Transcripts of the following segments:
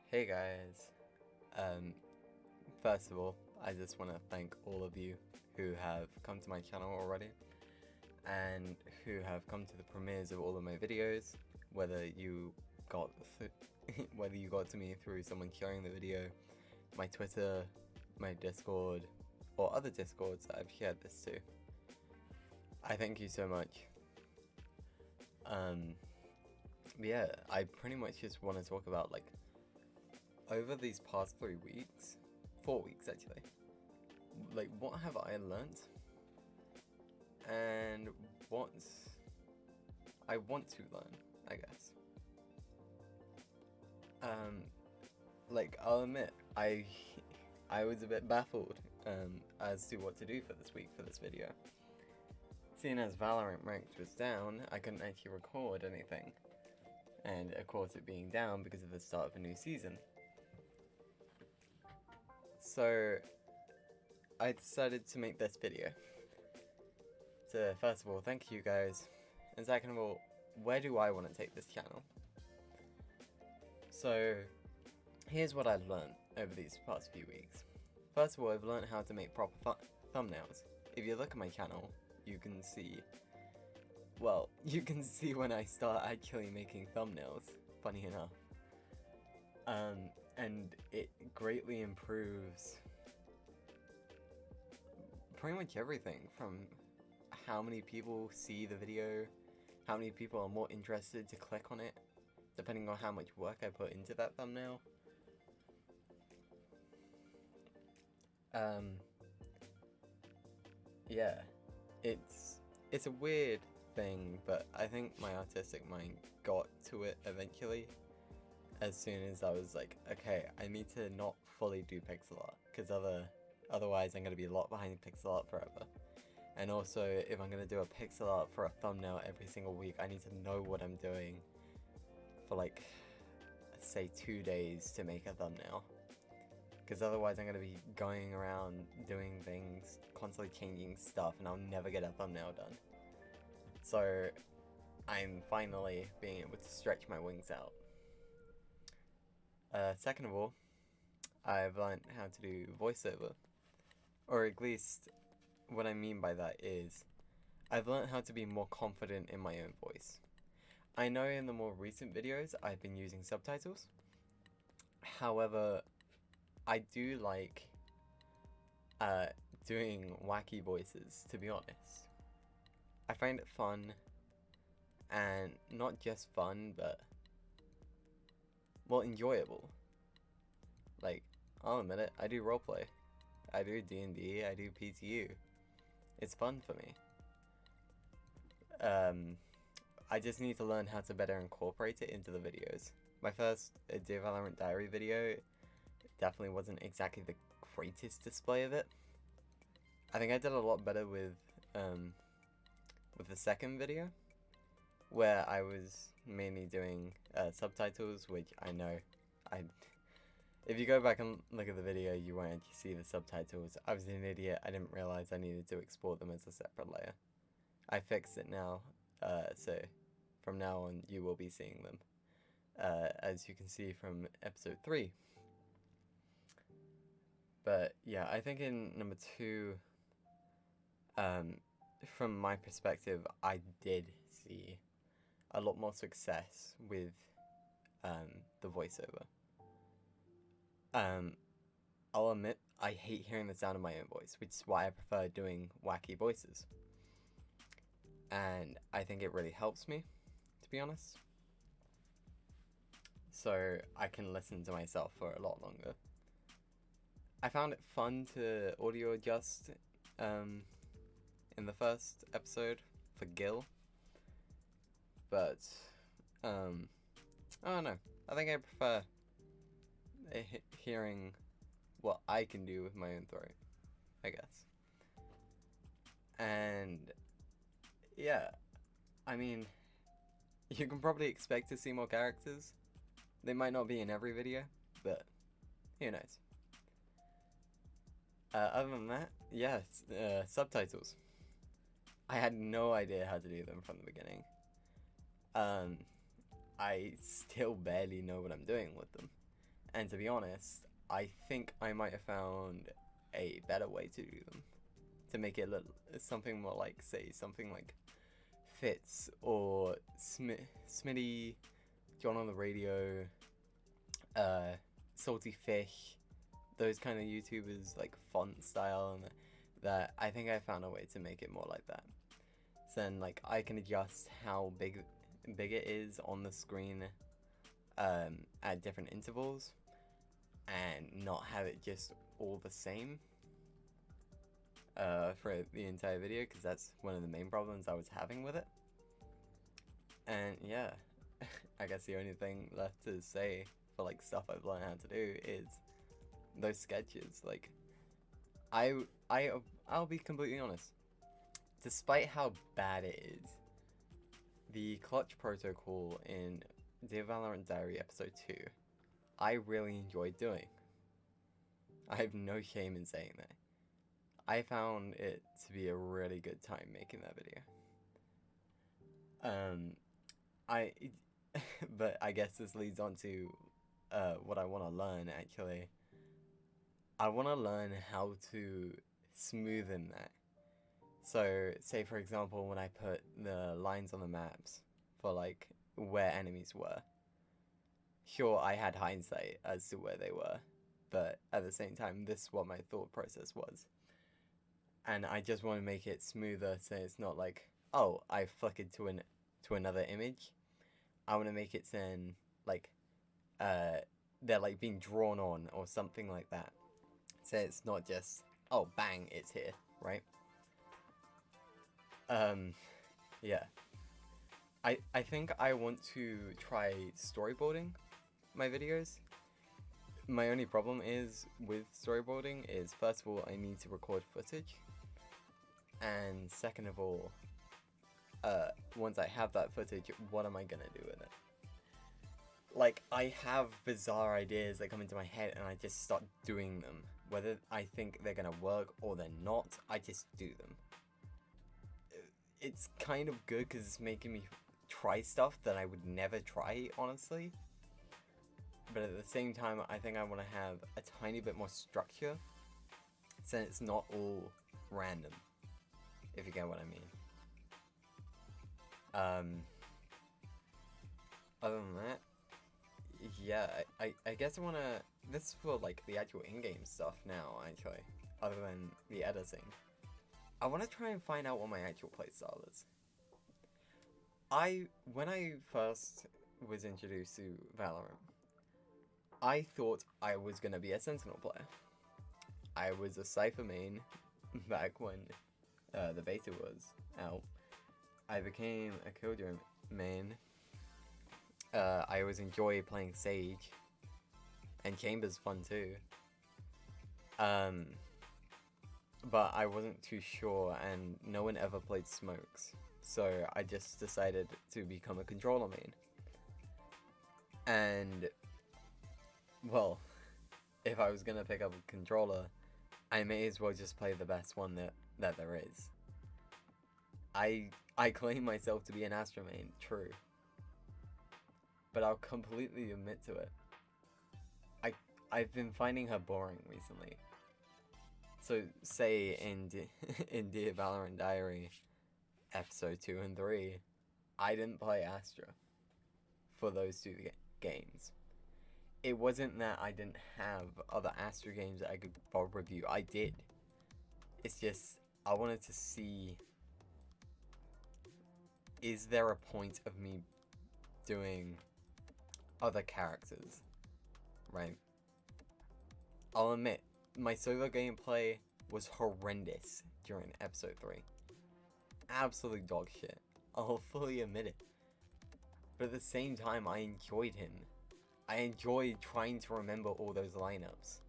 Hey guys. Um, First of all, I just want to thank all of you who have come to my channel already and who have come to the premieres of all of my videos, whether you got whether you got to me through someone sharing the video, my Twitter, my Discord, or other Discords that I've shared this to. I thank you so much. Yeah, I pretty much just want to talk about over these past 3 weeks, 4 weeks actually, what have I learnt and what I want to learn, I guess. I'll admit, I was a bit baffled as to what to do for this week for this video. Seeing as Valorant ranked was down, I couldn't actually record anything, and of course it being down because of the start of a new season. So I decided to make this video. So first of all, thank you guys, and second of all, where do I want to take this channel? So here's what I've learned over these past few weeks. First of all, I've learned how to make proper thumbnails. If you look at my channel, you can see, well, you can see when I start actually making thumbnails, funny enough. And it greatly improves pretty much everything, from how many people see the video, how many people are more interested to click on it, depending on how much work I put into that thumbnail. Yeah, it's a weird thing, but I think my artistic mind got to it eventually. As soon as I was like, okay, I need to not fully do pixel art, because otherwise I'm going to be a lot behind pixel art forever. And also, if I'm going to do a pixel art for a thumbnail every single week, I need to know what I'm doing for say 2 days to make a thumbnail. Because otherwise I'm going to be going around doing things, constantly changing stuff, and I'll never get a thumbnail done. So I'm finally being able to stretch my wings out. Second of all, I've learned how to do voiceover. Or at least, what I mean by that is, I've learned how to be more confident in my own voice. I know in the more recent videos I've been using subtitles. However, I do like doing wacky voices, to be honest. I find it fun, and not just fun, but, well, enjoyable. I'll admit it, I do roleplay. I do D&D, I do PTU. It's fun for me. I just need to learn how to better incorporate it into the videos. My first Dear Valorant Diary video definitely wasn't exactly the greatest display of it. I think I did a lot better with the second video, where I was mainly doing subtitles, which I know if you go back and look at the video, you won't actually see the subtitles. I was an idiot. I didn't realize I needed to export them as a separate layer. I fixed it now, so from now on you will be seeing them, as you can see from episode 3. But yeah, I think in number 2, from my perspective, I did see a lot more success with the voiceover. I'll admit, I hate hearing the sound of my own voice, which is why I prefer doing wacky voices. And I think it really helps me, to be honest. So I can listen to myself for a lot longer. I found it fun to audio adjust in the first episode for Gil. But, I don't know. I think I prefer hearing what I can do with my own throat, I guess. And yeah, I mean, you can probably expect to see more characters. They might not be in every video, but who knows. Other than that, yeah, subtitles. I had no idea how to do them from the beginning. I still barely know what I'm doing with them. And to be honest, I think I might have found a better way to do them. To make it look something more like, say, something like Fitz or Smitty, John on the Radio, Salty Fish, those kind of YouTubers, like font style, and that I think I found a way to make it more like that. So then, like, I can adjust how big it is on the screen at different intervals, and not have it just all the same for the entire video, because that's one of the main problems I was having with it. And yeah, I guess the only thing left to say for like stuff I've learned how to do is those sketches. Like, I'll be completely honest. Despite how bad it is, the clutch protocol in Dear Valorant Diary episode 2, I really enjoyed doing. I have no shame in saying that. I found it to be a really good time making that video. But I guess this leads on to what I want to learn, actually. I want to learn how to smoothen that. So, say for example, when I put the lines on the maps for like where enemies were. Sure, I had hindsight as to where they were, but at the same time, this is what my thought process was. And I just want to make it smoother, so it's not like, oh, I flickered to another image. I want to make it then like they're like being drawn on or something like that. So it's not just, oh, bang, it's here, right? Yeah. I think I want to try storyboarding my videos. My only problem is with storyboarding is, first of all, I need to record footage. And second of all, once I have that footage, what am I gonna do with it? Like, I have bizarre ideas that come into my head and I just start doing them. Whether I think they're gonna work or they're not, I just do them. It's kind of good because it's making me try stuff that I would never try, honestly. But at the same time, I think I want to have a tiny bit more structure, so it's not all random, if you get what I mean. Other than that, yeah, I guess I want to, this is for like the actual in-game stuff now, actually, other than the editing. I want to try and find out what my actual playstyle is. When I first was introduced to Valorant, I thought I was gonna be a Sentinel player. I was a Cypher main back when the beta was out. I became a Killjoy main. I always enjoy playing Sage, and Chamber's fun too. But I wasn't too sure, and no one ever played Smokes, so I just decided to become a controller main. And, well, if I was gonna pick up a controller, I may as well just play the best one that there is. I claim myself to be an Astra main, true. But I'll completely admit to it. I've been finding her boring recently. So, say in Dear Valorant Diary, episode 2 and 3, I didn't play Astra for those two games. It wasn't that I didn't have other Astra games that I could review. I did. It's just, I wanted to see, is there a point of me doing other characters, right? I'll admit, my solo gameplay was horrendous during episode 3. Absolute dog shit. I'll fully admit it. But at the same time, I enjoyed him. I enjoyed trying to remember all those lineups.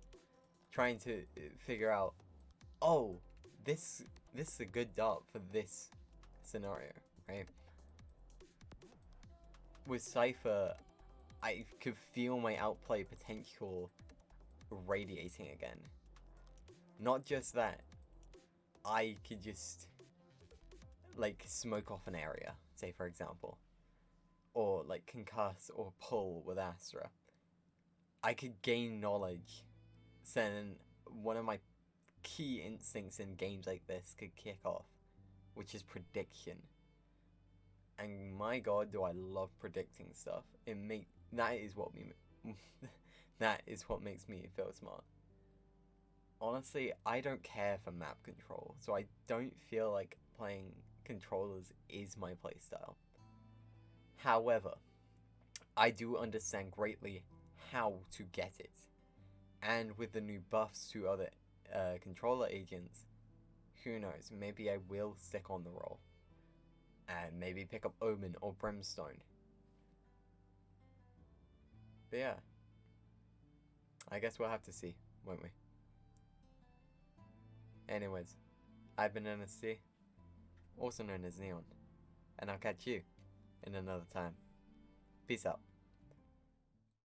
Trying to figure out, oh, this is a good dart for this scenario, right? With Cypher, I could feel my outplay potential radiating again. Not just that, I could just like smoke off an area, say for example, or like concuss or pull with Astra. I could gain knowledge. So then one of my key instincts in games like this could kick off, which is prediction. And my god, do I love predicting stuff. That is what me that is what makes me feel smart. Honestly, I don't care for map control, so I don't feel like playing controllers is my playstyle. However, I do understand greatly how to get it. And with the new buffs to other controller agents, who knows, maybe I will stick on the roll. And maybe pick up Omen or Brimstone. But yeah, I guess we'll have to see, won't we? Anyways, I've been NSC, also known as Neon, and I'll catch you in another time. Peace out.